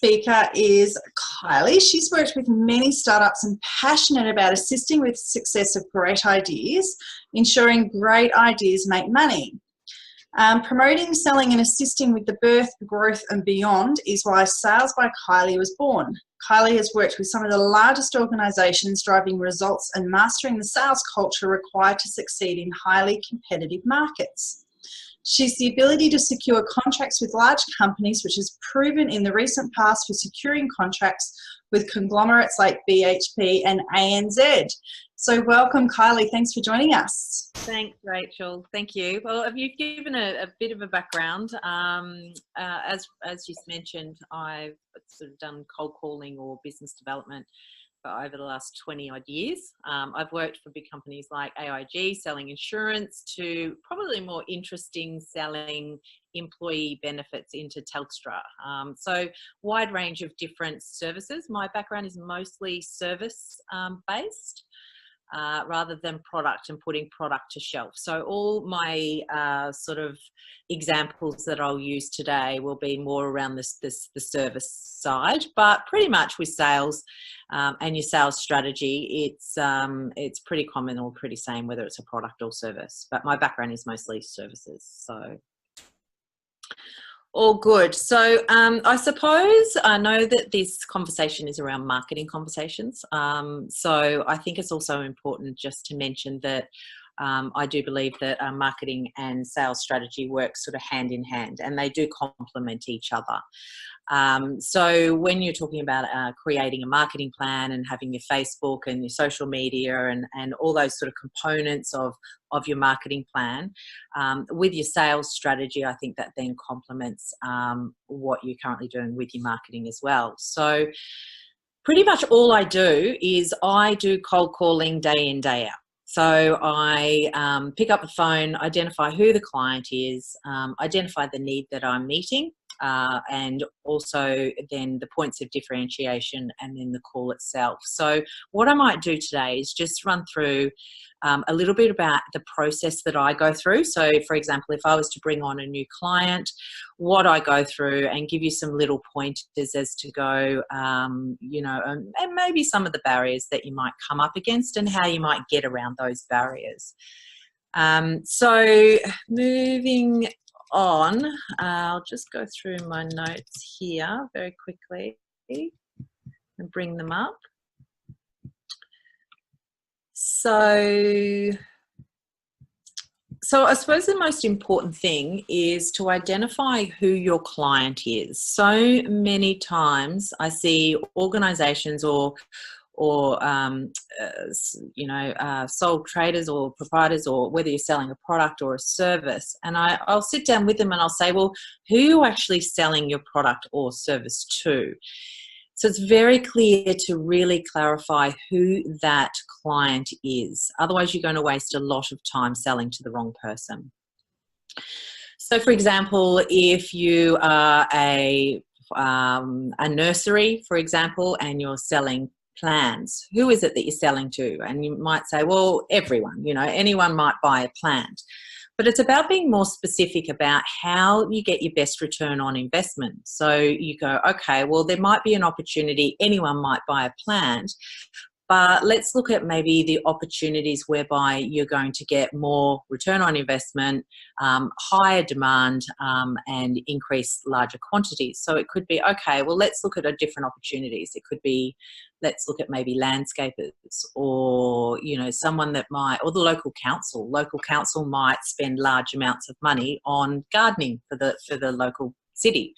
speaker is Kylie. She's worked with many startups and passionate about assisting with success of great ideas, ensuring great ideas make money. Promoting, selling and assisting with the birth, growth and beyond is why Sales by Kylie was born. Kylie has worked with some of the largest organisations, driving results and mastering the sales culture required to succeed in highly competitive markets. She's the ability to secure contracts with large companies, which has proven in the recent past for securing contracts with conglomerates like BHP and ANZ. So welcome, Kylie. Thanks for joining us. Thanks, Rachel. Thank you. Well, you've given a bit of a background. As you mentioned, I've sort of done cold calling or business development for over the last 20 odd years. I've worked for big companies like AIG, selling insurance, to probably more interesting selling employee benefits into Telstra. So wide range of different services. My background is mostly service based. Rather than product and putting product to shelf. So all my sort of examples that I'll use today will be more around the service side, but pretty much with sales and your sales strategy, it's pretty common or pretty same whether it's a product or service. But my background is mostly services, so. All good. So I suppose I know that this conversation is around marketing conversations. So I think it's also important just to mention that I do believe that marketing and sales strategy work sort of hand in hand, and they do complement each other. So when you're talking about creating a marketing plan and having your Facebook and your social media and all those sort of components of your marketing plan, with your sales strategy, I think that then complements what you're currently doing with your marketing as well. So pretty much all I do is I do cold calling day in, day out. So I pick up the phone, identify who the client is, identify the need that I'm meeting, and also then the points of differentiation and then the call itself. So what I might do today is just run through a little bit about the process that I go through. So for example, if I was to bring on a new client, what I go through, and give you some little pointers as to go, you know, and maybe some of the barriers that you might come up against and how you might get around those barriers. So moving on, I'll just go through my notes here very quickly and bring them up. So I suppose the most important thing is to identify who your client is. So many times I see organisations or you know, sole traders or proprietors, or whether you're selling a product or a service, and I'll sit down with them and I'll say, well, who are you actually selling your product or service to? So it's very clear to really clarify who that client is. Otherwise, you're going to waste a lot of time selling to the wrong person. So for example, if you are a nursery, for example, and you're selling plans, who is it that you're selling to? And you might say, well, everyone, you know, anyone might buy a plant. But it's about being more specific about how you get your best return on investment. So you go, okay, well, there might be an opportunity, anyone might buy a plant, but let's look at maybe the opportunities whereby you're going to get more return on investment, higher demand, and increase larger quantities. So it could be, okay, well, let's look at different opportunities. It could be, let's look at maybe landscapers, or, you know, someone that might, or the local council. Local council might spend large amounts of money on gardening for the local city.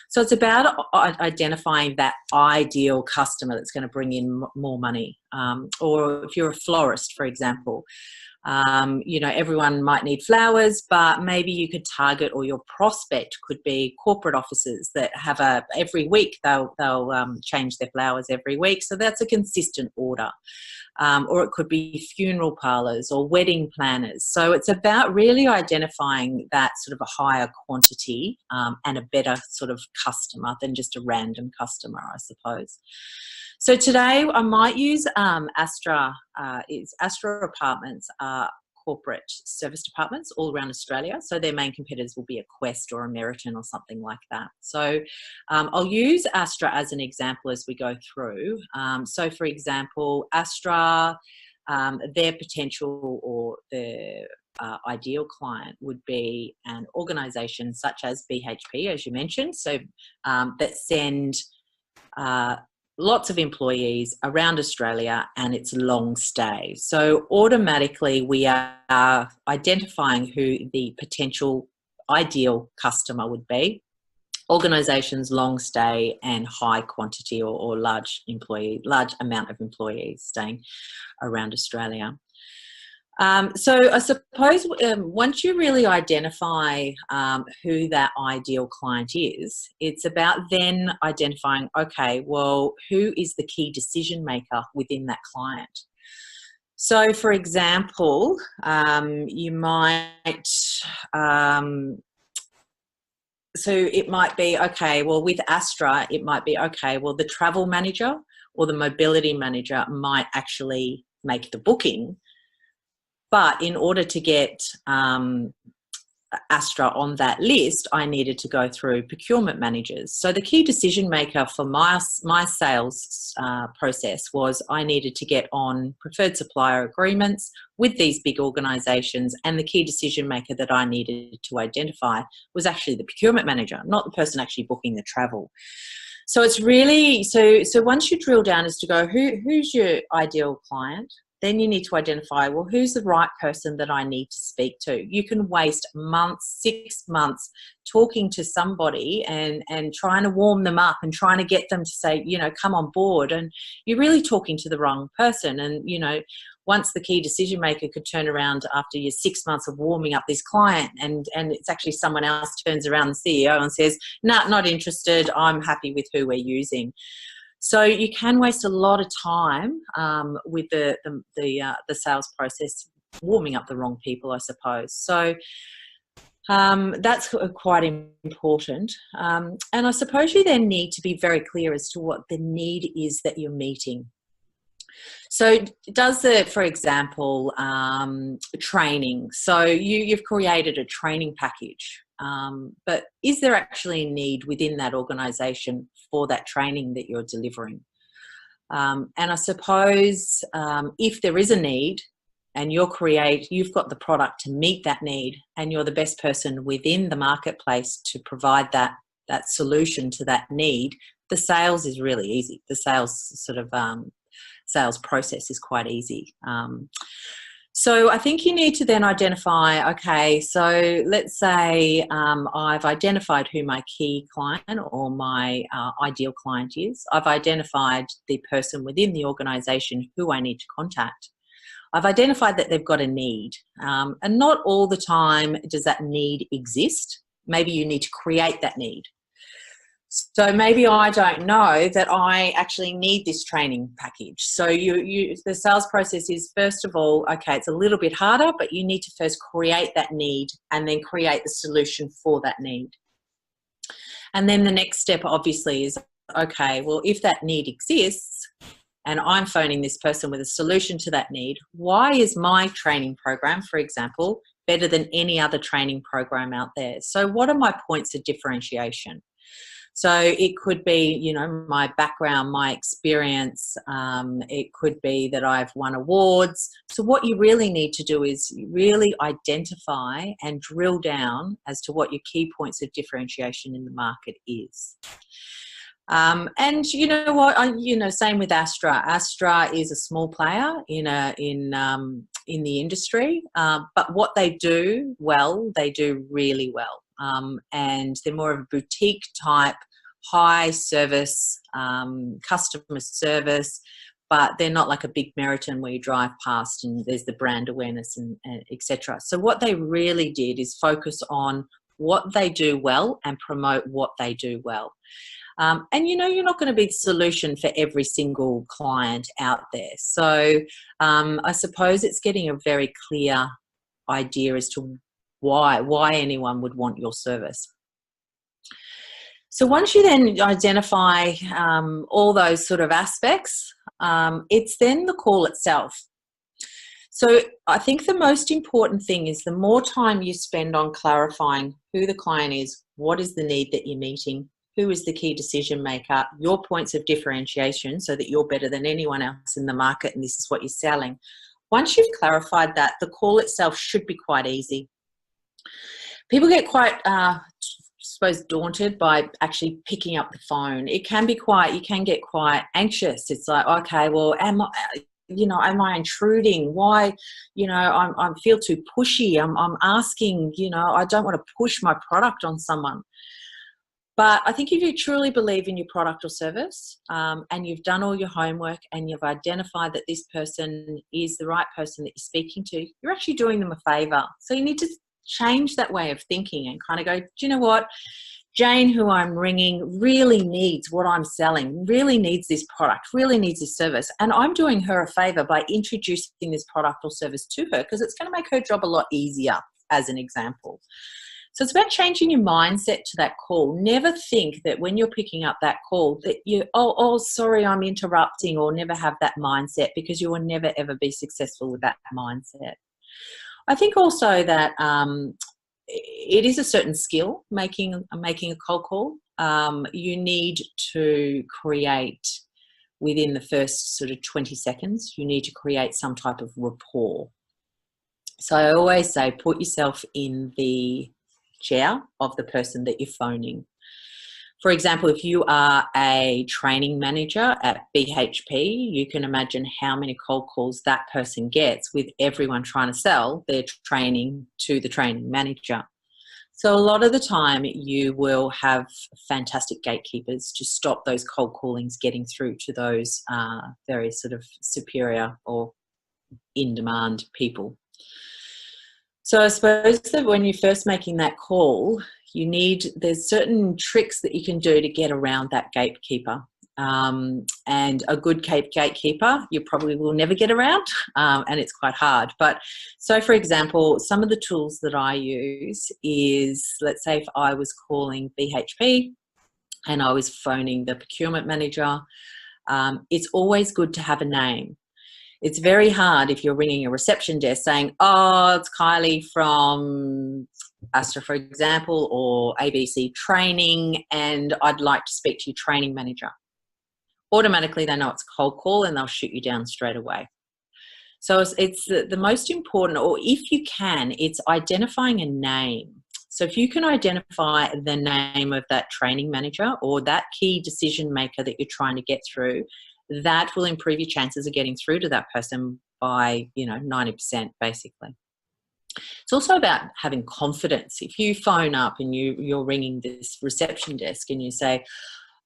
So it's about identifying that ideal customer that's going to bring in more money. Or if you're a florist, for example, you know, everyone might need flowers, but maybe you could target, or your prospect could be corporate offices that have every week they'll change their flowers every week. So that's a consistent order. Or it could be funeral parlours or wedding planners. So it's about really identifying that sort of a higher quantity and a better sort of customer than just a random customer, I suppose. So today I might use Astra Apartments corporate service departments all around Australia. So their main competitors will be a Quest or a Meriton or something like that. So I'll use Astra as an example as we go through. So for example, Astra, their potential or their ideal client would be an organisation such as BHP, as you mentioned, so that send lots of employees around Australia, and it's long stay. So automatically we are identifying who the potential ideal customer would be. Organisations long stay and high quantity or large amount of employees staying around Australia. So I suppose once you really identify who that ideal client is, it's about then identifying, okay, well, who is the key decision maker within that client? So, for example, you might, so it might be, okay, well, with Astra, it might be, okay, well, the travel manager or the mobility manager might actually make the booking. But in order to get Astra on that list, I needed to go through procurement managers. So the key decision maker for my sales process was I needed to get on preferred supplier agreements with these big organisations, and the key decision maker that I needed to identify was actually the procurement manager, not the person actually booking the travel. So it's really, so once you drill down as to go, who's your ideal client? Then you need to identify, well, who's the right person that I need to speak to? You can waste months, 6 months talking to somebody and trying to warm them up and trying to get them to say, you know, come on board. And you're really talking to the wrong person. And, you know, once the key decision maker could turn around after your 6 months of warming up this client and it's actually someone else turns around, the CEO, and says, no, not interested, I'm happy with who we're using. So you can waste a lot of time with the sales process, warming up the wrong people, I suppose. So that's quite important. And I suppose you then need to be very clear as to what the need is that you're meeting. So does for example, training. So you've created a training package, but is there actually a need within that organisation for that training that you're delivering? And I suppose if there is a need and you've got the product to meet that need and you're the best person within the marketplace to provide that solution to that need, the sales is really easy. The sales process is quite easy. So I think you need to then identify, okay, so let's say I've identified who my key client or my ideal client is. I've identified the person within the organisation who I need to contact. I've identified that they've got a need. And not all the time does that need exist. Maybe you need to create that need. So maybe I don't know that I actually need this training package. So the sales process is, first of all, okay, it's a little bit harder, but you need to first create that need and then create the solution for that need. And then the next step obviously is, okay, well, if that need exists and I'm phoning this person with a solution to that need, why is my training program, for example, better than any other training program out there? So what are my points of differentiation? So it could be, you know, my background, my experience. It could be that I've won awards. So what you really need to do is really identify and drill down as to what your key points of differentiation in the market is. And you know what? Same with Astra. Astra is a small player in the industry, but what they do well, they do really well. And they're more of a boutique type, high service, customer service, but they're not like a big Meriton where you drive past and there's the brand awareness and etc. So what they really did is focus on what they do well and promote what they do well. And you know, you're not going to be the solution for every single client out there. So I suppose it's getting a very clear idea as to why anyone would want your service. So once you then identify all those sort of aspects, it's then the call itself. So I think the most important thing is the more time you spend on clarifying who the client is, what is the need that you're meeting, who is the key decision maker, your points of differentiation so that you're better than anyone else in the market and this is what you're selling. Once you've clarified that, the call itself should be quite easy. People get quite, I suppose, daunted by actually picking up the phone. It can be quite, you can get quite anxious. It's like, okay, well, am I intruding? Why, I feel too pushy. I'm asking, I don't want to push my product on someone. But I think if you truly believe in your product or service, and you've done all your homework and you've identified that this person is the right person that you're speaking to, you're actually doing them a favor. So you need to change that way of thinking and kind of go, do you know what? Jane, who I'm ringing, really needs what I'm selling, really needs this product, really needs this service. And I'm doing her a favor by introducing this product or service to her because it's going to make her job a lot easier, as an example. So it's about changing your mindset to that call. Never think that when you're picking up that call that sorry, I'm interrupting, or never have that mindset, because you will never, ever be successful with that mindset. I think also that it is a certain skill making a cold call. You need to create, within the first sort of 20 seconds, you need to create some type of rapport. So I always say, put yourself in the chair of the person that you're phoning. For example, if you are a training manager at BHP, you can imagine how many cold calls that person gets with everyone trying to sell their training to the training manager. So a lot of the time you will have fantastic gatekeepers to stop those cold callings getting through to those very sort of superior or in-demand people. So I suppose that when you're first making that call, there's certain tricks that you can do to get around that gatekeeper. And a good gatekeeper, you probably will never get around, and it's quite hard. But so, for example, some of the tools that I use is, let's say if I was calling BHP and I was phoning the procurement manager, it's always good to have a name. It's very hard if you're ringing a reception desk saying, oh, it's Kylie from Astra, for example, or ABC Training, and I'd like to speak to your training manager. Automatically they know it's a cold call and they'll shoot you down straight away. So it's the most important, or if you can, it's identifying a name. So if you can identify the name of that training manager or that key decision maker that you're trying to get through, that will improve your chances of getting through to that person by 90% basically. It's also about having confidence. If you phone up and you're ringing this reception desk and you say,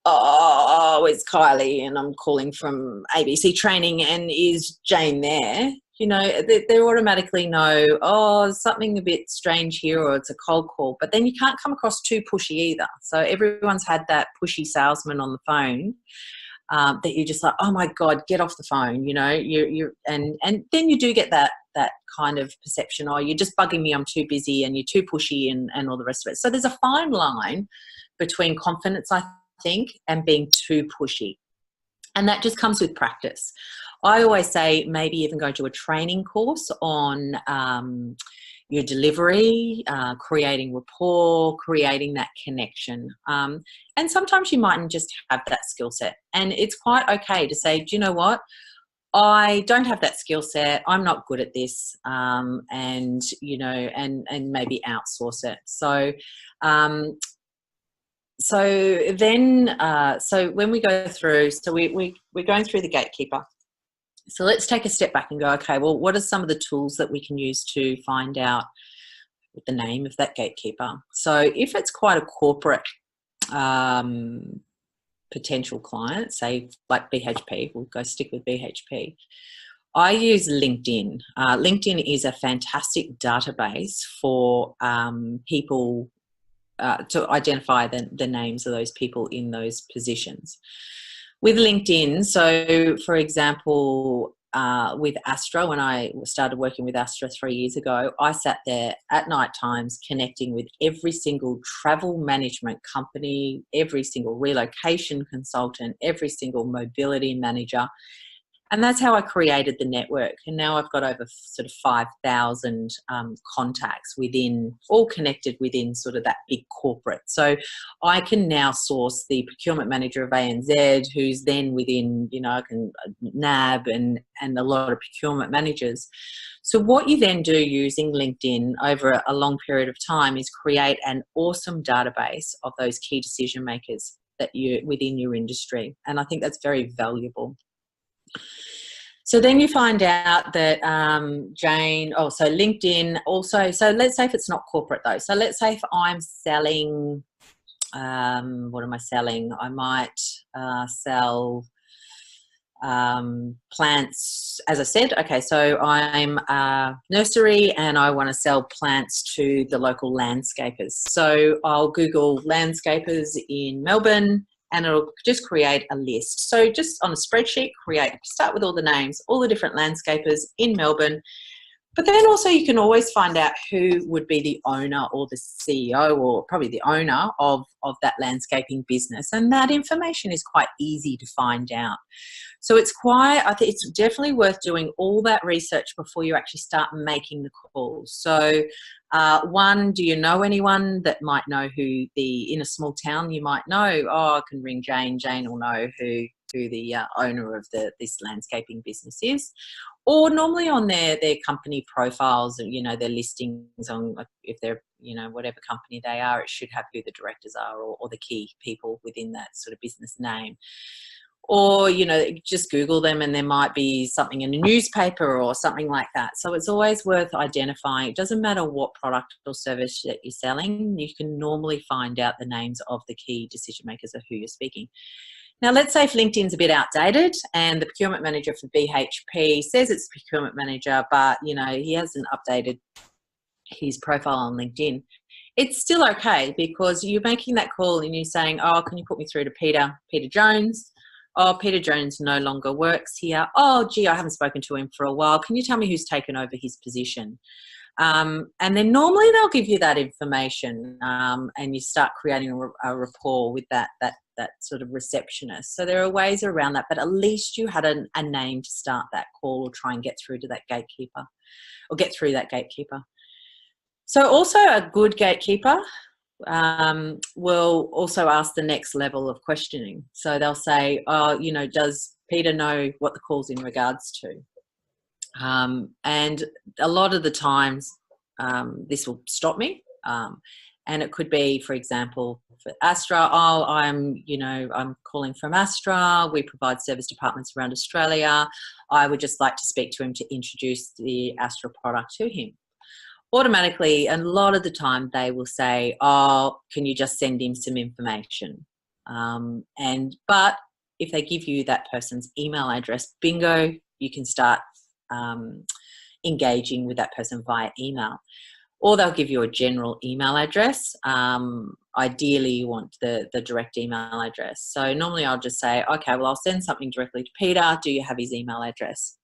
oh, it's Kylie and I'm calling from ABC Training, and is Jane there? They automatically know, oh, there's something a bit strange here, or it's a cold call. But then you can't come across too pushy either. So everyone's had that pushy salesman on the phone that you're just like, oh my God, get off the phone, and then you do get that kind of perception, oh, you're just bugging me, I'm too busy, and you're too pushy and all the rest of it. So there's a fine line between confidence, I think, and being too pushy. And that just comes with practice. I always say maybe even go to a training course on your delivery, creating rapport, creating that connection. And sometimes you mightn't just have that skill set. And it's quite okay to say, do you know what? I don't have that skill set. I'm not good at this, and maybe outsource it. So when we go through, we're going through the gatekeeper. So let's take a step back and go, okay, well, what are some of the tools that we can use to find out the name of that gatekeeper? So if it's quite a corporate potential client, say like BHP, we'll go stick with BHP. I use LinkedIn. LinkedIn is a fantastic database for people to identify the names of those people in those positions. With LinkedIn, so for example, with Astra, when I started working with Astra 3 years ago, I sat there at night times connecting with every single travel management company, every single relocation consultant, every single mobility manager. And that's how I created the network. And now I've got over sort of 5,000 contacts within, all connected within sort of that big corporate. So I can now source the procurement manager of ANZ, who's then within, you know, I can NAB and a lot of procurement managers. So what you then do using LinkedIn over a long period of time is create an awesome database of those key decision makers that you within your industry. And I think that's very valuable. So then you find out that so LinkedIn also, so let's say if it's not corporate though. So let's say if I'm selling, what am I selling? I might sell plants, as I said. Okay, so I'm a nursery and I want to sell plants to the local landscapers. So I'll Google landscapers in Melbourne and it'll just create a list. So just on a spreadsheet, start with all the names, all the different landscapers in Melbourne. But then also you can always find out who would be the owner or the CEO or probably the owner of that landscaping business. And that information is quite easy to find out. So I think it's definitely worth doing all that research before you actually start making the calls. So one, do you know anyone that might know who in a small town you might know? Oh, I can ring Jane. Jane will know who the owner of this landscaping business is. Or normally on their company profiles, you know, their listings on, if they're, you know, whatever company they are, it should have who the directors are or the key people within that sort of business name. Or, you know, just Google them and there might be something in a newspaper or something like that. So it's always worth identifying. It doesn't matter what product or service that you're selling, you can normally find out the names of the key decision makers of who you're speaking. Now, let's say if LinkedIn's a bit outdated and the procurement manager for BHP says it's procurement manager, but, you know, he hasn't updated his profile on LinkedIn. It's still okay because you're making that call and you're saying, oh, can you put me through to Peter Jones? Oh, Peter Jones no longer works here. Oh, gee, I haven't spoken to him for a while. Can you tell me who's taken over his position? And then normally they'll give you that information and you start creating a rapport with that sort of receptionist. So there are ways around that, but at least you had a name to start that call or try and get through to that gatekeeper or get through that gatekeeper. So also a good gatekeeper will also ask the next level of questioning. So they'll say, oh, you know, does Peter know what the call's in regards to? And a lot of the times this will stop me. And it could be, for example, for Astra, oh, I'm calling from Astra. We provide service departments around Australia. I would just like to speak to him to introduce the Astra product to him. Automatically, and a lot of the time they will say, oh, can you just send him some information? But if they give you that person's email address, bingo, you can start engaging with that person via email. Or they'll give you a general email address. Ideally, you want the direct email address. So normally I'll just say, okay, well, I'll send something directly to Peter. Do you have his email address?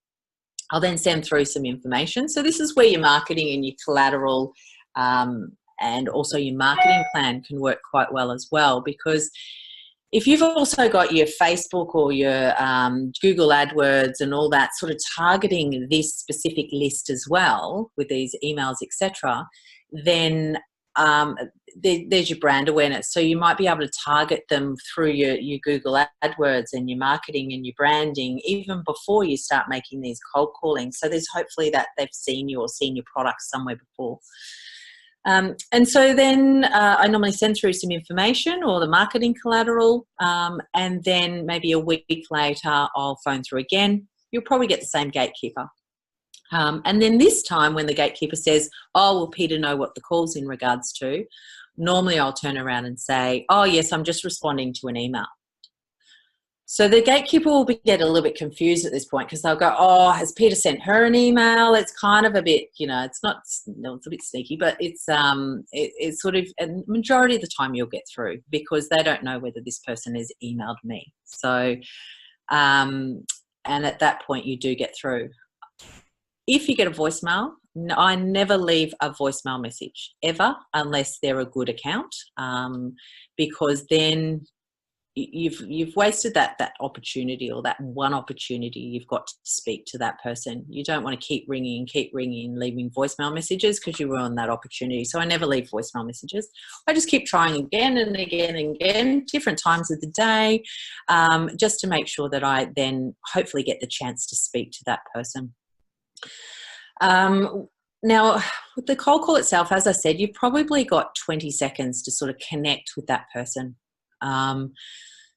I'll then send through some information. So this is where your marketing and your collateral and also your marketing plan can work quite well as well, because if you've also got your Facebook or your Google AdWords and all that sort of targeting this specific list as well with these emails, etc., then there's your brand awareness. So you might be able to target them through your Google AdWords and your marketing and your branding even before you start making these cold callings. So there's hopefully that they've seen you or seen your product somewhere before. And so then I normally send through some information or the marketing collateral, and then maybe a week later I'll phone through again. You'll probably get the same gatekeeper. And then this time when the gatekeeper says, oh, will Peter know what the call's in regards to? Normally I'll turn around and say, oh, yes, I'm just responding to an email. So the gatekeeper will get a little bit confused at this point because they'll go, oh, has Peter sent her an email? It's kind of a bit, it's not, it's a bit sneaky, but it's sort of, a majority of the time you'll get through because they don't know whether this person has emailed me. So, and at that point you do get through. If you get a voicemail, I never leave a voicemail message ever unless they're a good account, because then you've wasted that opportunity, or that one opportunity you've got to speak to that person. You don't want to keep ringing, leaving voicemail messages, because you ruin that opportunity. So I never leave voicemail messages. I just keep trying again and again and again, different times of the day, just to make sure that I then hopefully get the chance to speak to that person. Now, with the cold call itself, as I said, you've probably got 20 seconds to sort of connect with that person.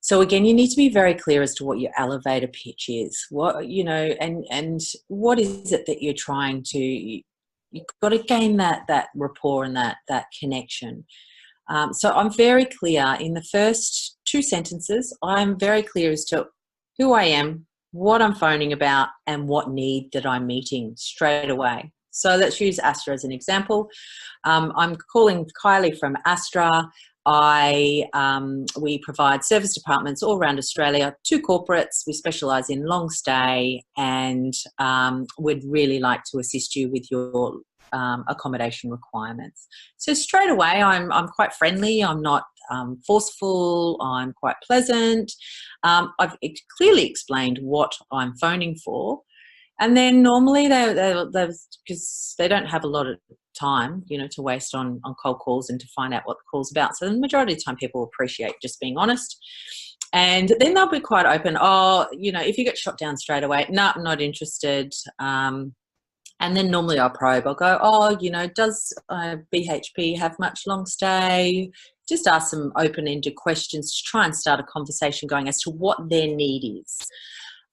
So again, you need to be very clear as to what your elevator pitch is. What, you know, and what is it that you're trying to, you've got to gain that rapport and that connection. So I'm very clear in the first 2 sentences. I'm very clear as to who I am, what I'm phoning about, and what need that I'm meeting straight away. So let's use Astra as an example. I'm calling Kylie from Astra. We provide service departments all around Australia to corporates. We specialise in long stay, and would really like to assist you with your accommodation requirements. So straight away, I'm quite friendly. I'm not forceful. I'm quite pleasant. I've clearly explained what I'm phoning for. And then normally because they don't have a lot of time, you know, to waste on cold calls and to find out what the call's about. So the majority of the time people appreciate just being honest. And then they'll be quite open. Oh, you know, if you get shot down straight away, no, I'm not interested. And then normally I'll probe. I'll go, oh, you know, does BHP have much long stay? Just ask some open-ended questions to try and start a conversation going as to what their need is.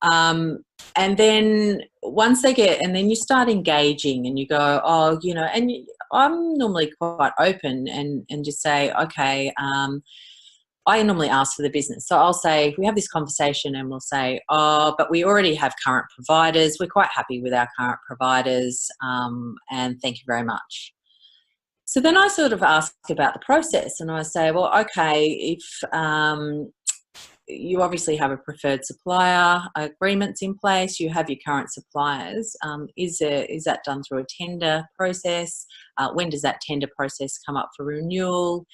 And then once they get, and then you start engaging and you go, oh, you know, and I'm normally quite open and just say, okay, I normally ask for the business. So I'll say, we have this conversation and we'll say, oh, but we already have current providers. We're quite happy with our current providers. And thank you very much. So then I sort of ask about the process, and I say, well, okay, if you obviously have a preferred supplier agreements in place, you have your current suppliers, is that done through a tender process? When does that tender process come up for renewal?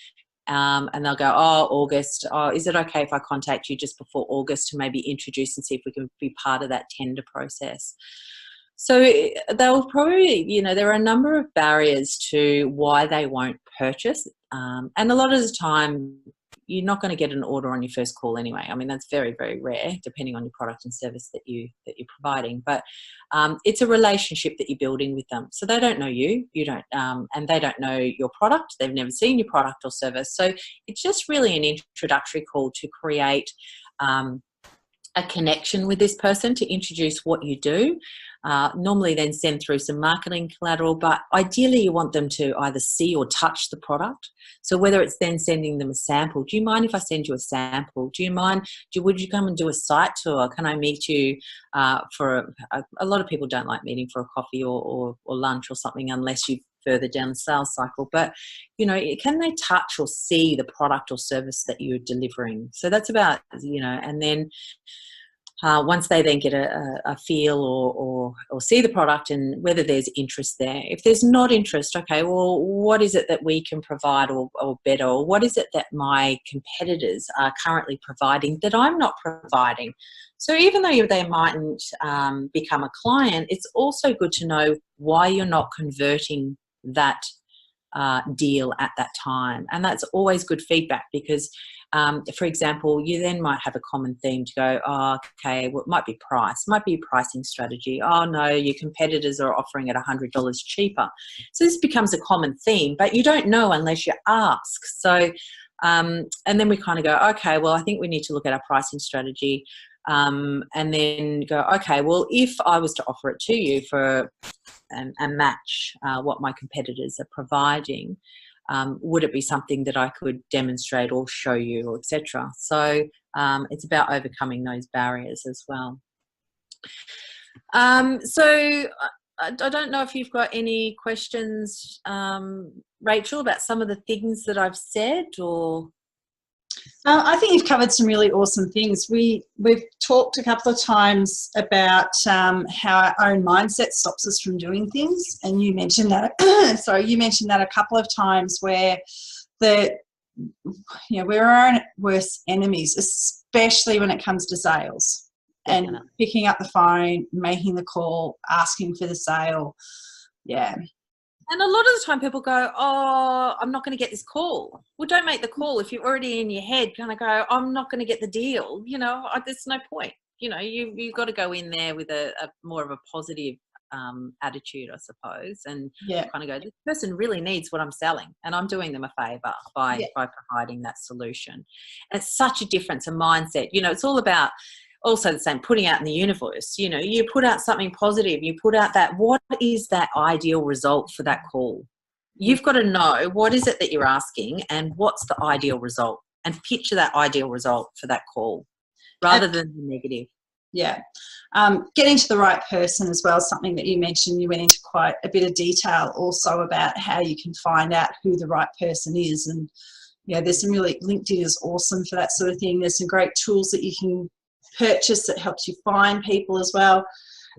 And they'll go, oh, August. Oh, is it okay if I contact you just before August to maybe introduce and see if we can be part of that tender process? So they'll probably, you know, there are a number of barriers to why they won't purchase. And a lot of the time, you're not going to get an order on your first call anyway. I mean, that's very, very rare, depending on your product and service that you're providing. But it's a relationship that you're building with them. So they don't know you, don't, and they don't know your product. They've never seen your product or service. So it's just really an introductory call to create a connection with this person, to introduce what you do. Normally then send through some marketing collateral, but ideally you want them to either see or touch the product. So whether it's then sending them a sample, do you mind if I send you a sample? Do you mind, would you come and do a site tour? Can I meet you for a lot of people don't like meeting for a coffee or lunch or something unless you've further down the sales cycle. But, you know, can they touch or see the product or service that you're delivering? So that's about, you know, and then once they then get a feel or see the product and whether there's interest there. If there's not interest, okay, well, what is it that we can provide or better? Or what is it that my competitors are currently providing that I'm not providing? So even though they mightn't become a client, it's also good to know why you're not converting that deal at that time. And that's always good feedback because, for example, you then might have a common theme to go, oh, okay, well, it might be price, might be a pricing strategy. Oh, no, your competitors are offering it $100 cheaper. So this becomes a common theme, but you don't know unless you ask. So, and then we kind of go, okay, well, I think we need to look at our pricing strategy. And then go, okay, well, if I was to offer it to you for and match what my competitors are providing, would it be something that I could demonstrate or show you, or etc.? So it's about overcoming those barriers as well. So I don't know if you've got any questions, Rachel, about some of the things that I've said, or... I think you've covered some really awesome things. We've talked a couple of times about how our own mindset stops us from doing things, and you mentioned that. Sorry, you mentioned that a couple of times, where the we're our own worst enemies, especially when it comes to sales. Definitely. And picking up the phone, making the call, asking for the sale. Yeah. And a lot of the time people go, oh, I'm not going to get this call. Well, don't make the call if you're already in your head kind of go, I'm not going to get the deal. There's no point. You've got to go in there with a more of a positive attitude, I suppose, and kind of go, this person really needs what I'm selling, and I'm doing them a favor by providing that solution. And it's such a difference, a mindset. It's all about also the same, putting out in the universe. You put out something positive, you put out that, what is that ideal result for that call? You've got to know what is it that you're asking and what's the ideal result, and picture that ideal result for that call rather than the negative. Yeah. Getting to the right person as well, something that you mentioned. You went into quite a bit of detail also about how you can find out who the right person is. And, there's some really, LinkedIn is awesome for that sort of thing. There's some great tools that you can purchase that helps you find people as well.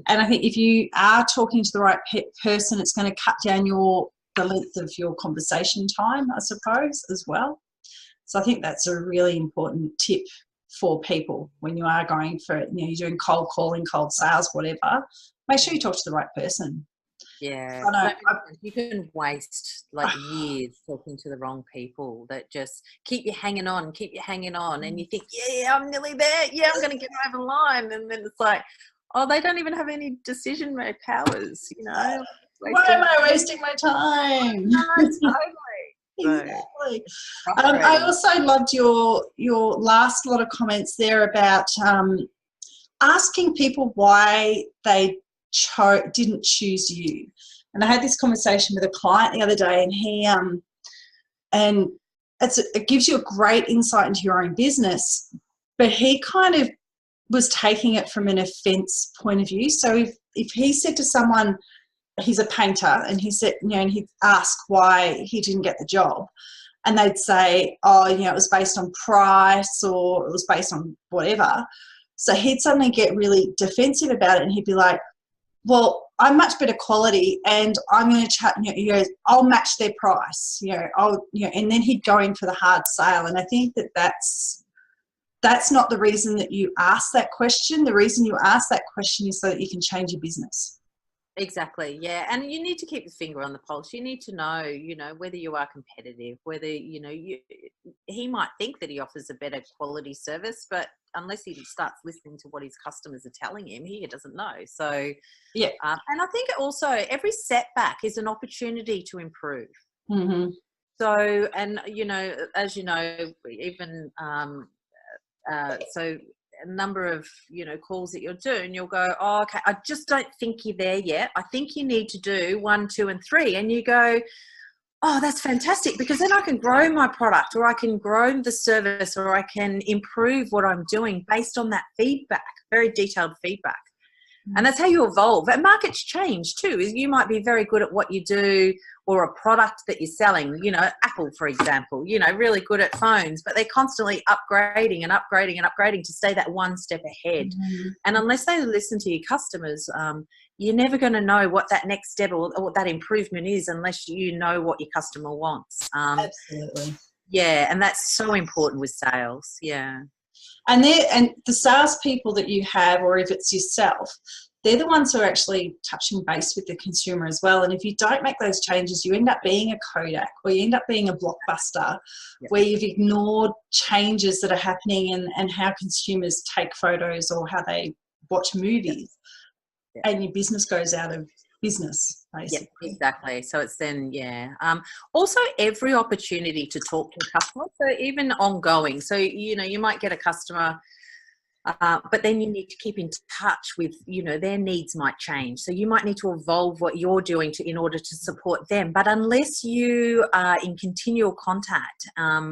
And I think if you are talking to the right person, it's going to cut down the length of your conversation time, I suppose, as well. So I think that's a really important tip for people when you are going for, you're doing cold calling, cold sales, whatever. Make sure you talk to the right person. Yeah, you can waste years talking to the wrong people that just keep you hanging on, and you think, I'm nearly there. Yeah, I'm going to get over the line, and then it's like, oh, they don't even have any decision powers. Why am I wasting my time? No, totally. Exactly. I also loved your last lot of comments there about asking people why they didn't choose you. And I had this conversation with a client the other day, and he and it gives you a great insight into your own business, but he kind of was taking it from an offense point of view. So if he said to someone, he's a painter, and he said, and he'd ask why he didn't get the job, and they'd say, oh, it was based on price, or it was based on whatever. So he'd suddenly get really defensive about it, and he'd be like, well, I'm much better quality, and I'm going to chat. He goes, I'll match their price. And then he'd go in for the hard sale. And I think that's not the reason that you ask that question. The reason you ask that question is so that you can change your business. Exactly. Yeah. And you need to keep your finger on the pulse. You need to know, whether you are competitive, whether, he might think that he offers a better quality service, but unless he starts listening to what his customers are telling him, he doesn't know. So, yeah. And I think also every setback is an opportunity to improve. Mm-hmm. So, and, as you know, even, so a number of calls that you're doing, you'll go, oh, okay, I just don't think you're there yet. I think you need to do 1, 2, and 3. And you go, oh, that's fantastic, because then I can grow my product, or I can grow the service, or I can improve what I'm doing based on that feedback, very detailed feedback. And that's how you evolve. And markets change too. You might be very good at what you do, or a product that you're selling, Apple, for example, really good at phones, but they're constantly upgrading and upgrading and upgrading to stay that one step ahead. Mm-hmm. And unless they listen to your customers, you're never going to know what that next step or what that improvement is unless you know what your customer wants. Absolutely. Yeah, and that's so important with sales. Yeah. And the salespeople that you have, or if it's yourself, they're the ones who are actually touching base with the consumer as well. And if you don't make those changes, you end up being a Kodak, or you end up being a Blockbuster, where you've ignored changes that are happening and how consumers take photos or how they watch movies, and your business goes out of business, basically. Yeah, exactly. So it's then, also every opportunity to talk to a customer, so even ongoing. So, you might get a customer, but then you need to keep in touch with, their needs might change. So you might need to evolve what you're doing in order to support them. But unless you are in continual contact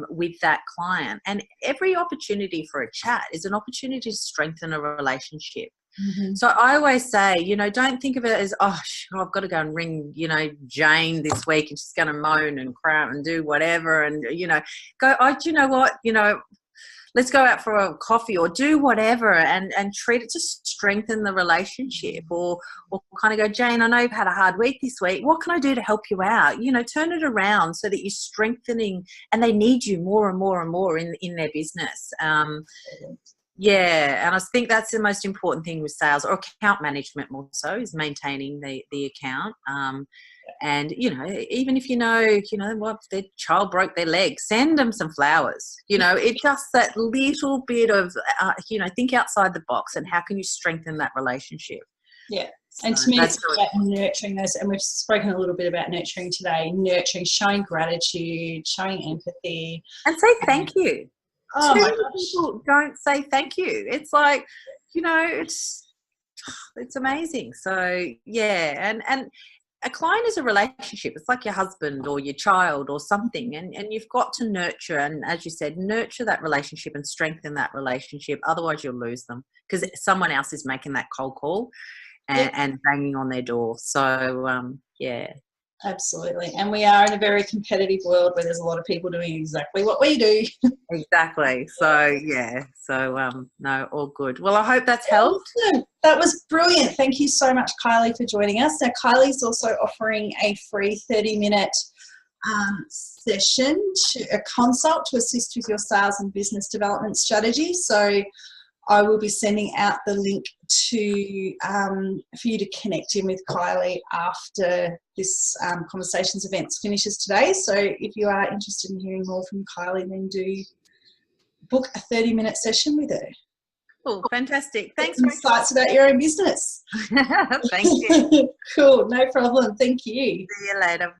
with that client, and every opportunity for a chat is an opportunity to strengthen a relationship. Mm-hmm. So I always say, don't think of it as, I've got to go and ring, Jane this week, and she's going to moan and cry and do whatever. And, go, do you know what, let's go out for a coffee or do whatever, and treat it to strengthen the relationship, or kind of go, Jane, I know you've had a hard week this week. What can I do to help you out? You know, turn it around so that you're strengthening, and they need you more and more and more in their business. Yeah, and I think that's the most important thing with sales, or account management more so, is maintaining the account. And, you know, even if you know what, their child broke their leg, send them some flowers. You know, it's just that little bit of, think outside the box, and how can you strengthen that relationship? Yeah. And to me, it's about nurturing those, and we've spoken a little bit about nurturing today, showing gratitude, showing empathy. And say thank you. Oh my gosh. People don't say thank you. It's like, you know, it's amazing. So, yeah, and a client is a relationship. It's like your husband or your child or something, and you've got to nurture, and as you said, nurture that relationship and strengthen that relationship. Otherwise, you'll lose them because someone else is making that cold call and banging on their door. So, yeah. Absolutely. And we are in a very competitive world where there's a lot of people doing exactly what we do. Exactly. So, yeah. So, no, all good. Well, I hope that's helped. Awesome. That was brilliant. Thank you so much, Kylie, for joining us. Now, Kylie's also offering a free 30-minute session, a consult to assist with your sales and business development strategy. So I will be sending out the link for you to connect in with Kylie after this Conversations events finishes today. So if you are interested in hearing more from Kylie, then do book a 30-minute session with her. Cool, fantastic. Thanks. Insights about your own business. Thank you. Cool, no problem. Thank you. See you later.